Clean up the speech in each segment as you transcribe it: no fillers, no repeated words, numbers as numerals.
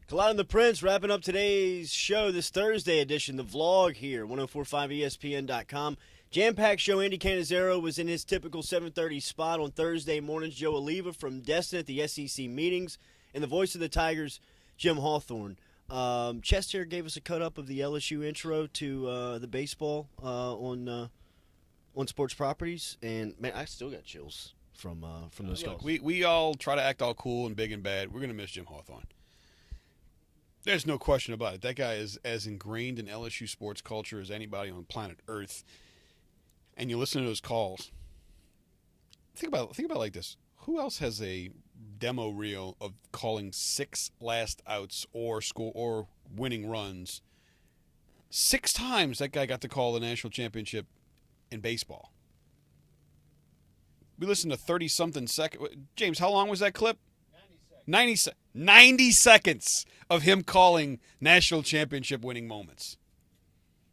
Culotta and the Prince wrapping up today's show, this Thursday edition, the vlog here, 1045ESPN.com. Jam-packed show. Andy Cannizzaro was in his typical 7:30 spot on Thursday mornings. Joe Oliva from Destin at the SEC meetings. And the voice of the Tigers, Jim Hawthorne. Chester gave us a cut-up of the LSU intro to the baseball on Sports Properties. And, man, I still got chills from those calls. We all try to act all cool and big and bad. We're going to miss Jim Hawthorne. There's no question about it. That guy is as ingrained in LSU sports culture as anybody on planet Earth. And you listen to those calls. Think about it like this. Who else has a demo reel of calling 6 last outs or winning runs? 6 times that guy got to call the national championship in baseball. We listened to 30-something seconds. James, how long was that clip? 90 seconds of him calling national championship winning moments.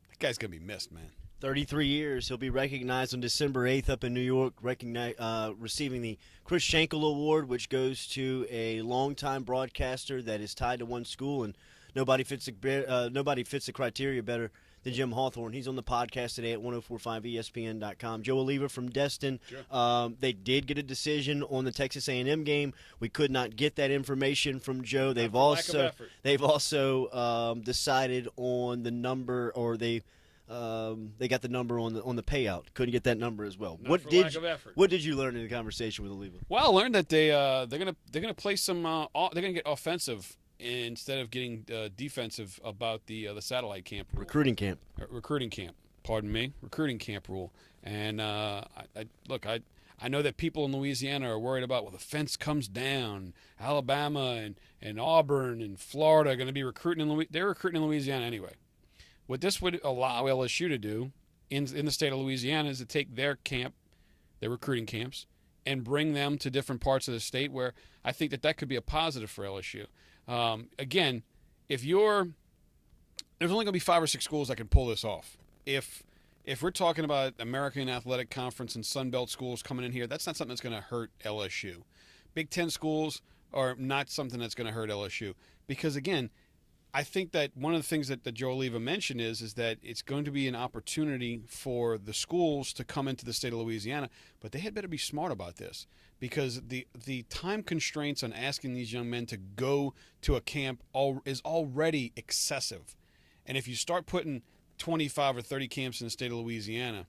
That guy's going to be missed, man. 33 years. He'll be recognized on December 8th up in New York, receiving the Chris Schenkel Award, which goes to a longtime broadcaster that is tied to one school, and nobody fits the criteria better than Jim Hawthorne. He's on the podcast today at 1045ESPN.com. Joe Oliva from Destin. Sure. They did get a decision on the Texas A&M game. We could not get that information from Joe. They've also decided on the number, or they got the number on the payout. Couldn't get that number as well. What did you learn in the conversation with Oliva? Well, I learned that they're gonna play some. They're gonna get offensive instead of getting defensive about the satellite camp rule. Recruiting camp. Pardon me. Recruiting camp rule. And I know that people in Louisiana are worried about, well, the fence comes down. Alabama and Auburn and Florida are going to be recruiting they're recruiting in Louisiana anyway. What this would allow LSU to do in the state of Louisiana is to take their recruiting camps, and bring them to different parts of the state where I think that could be a positive for LSU. Again, there's only going to be 5 or 6 schools that can pull this off. If we're talking about American Athletic Conference and Sun Belt schools coming in here, that's not something that's going to hurt LSU. Big Ten schools are not something that's going to hurt LSU because, again, I think that one of the things that Joe Oliva mentioned is that it's going to be an opportunity for the schools to come into the state of Louisiana, but they had better be smart about this because the time constraints on asking these young men to go to a camp is already excessive. And if you start putting 25 or 30 camps in the state of Louisiana,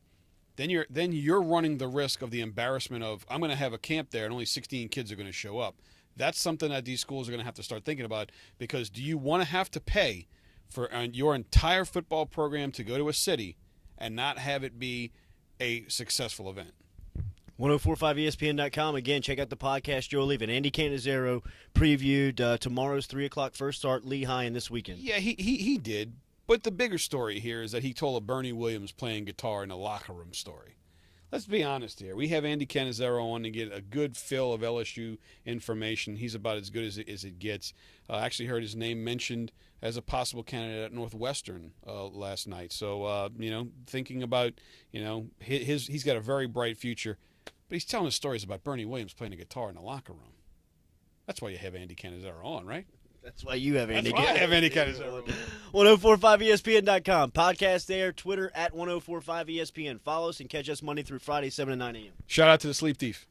then you're running the risk of the embarrassment of, I'm going to have a camp there and only 16 kids are going to show up. That's something that these schools are going to have to start thinking about because do you want to have to pay for your entire football program to go to a city and not have it be a successful event? 1045ESPN.com. Again, check out the podcast. Joe Oliva and Andy Cannizzaro previewed tomorrow's 3 o'clock first start, Lehigh, and this weekend. Yeah, he did. But the bigger story here is that he told a Bernie Williams playing guitar in a locker room story. Let's be honest here. We have Andy Cannizzaro on to get a good fill of LSU information. He's about as good as it gets. I actually heard his name mentioned as a possible candidate at Northwestern last night. So, thinking about, he's got a very bright future. But he's telling us stories about Bernie Williams playing a guitar in the locker room. That's why you have Andy Cannizzaro on, right? That's why you have Andy. That's why I have Andy Cannizzaro. 1045ESPN.com. Podcast there. Twitter at 1045ESPN. Follow us and catch us Monday through Friday, 7 to 9 a.m. Shout out to the Sleep Thief.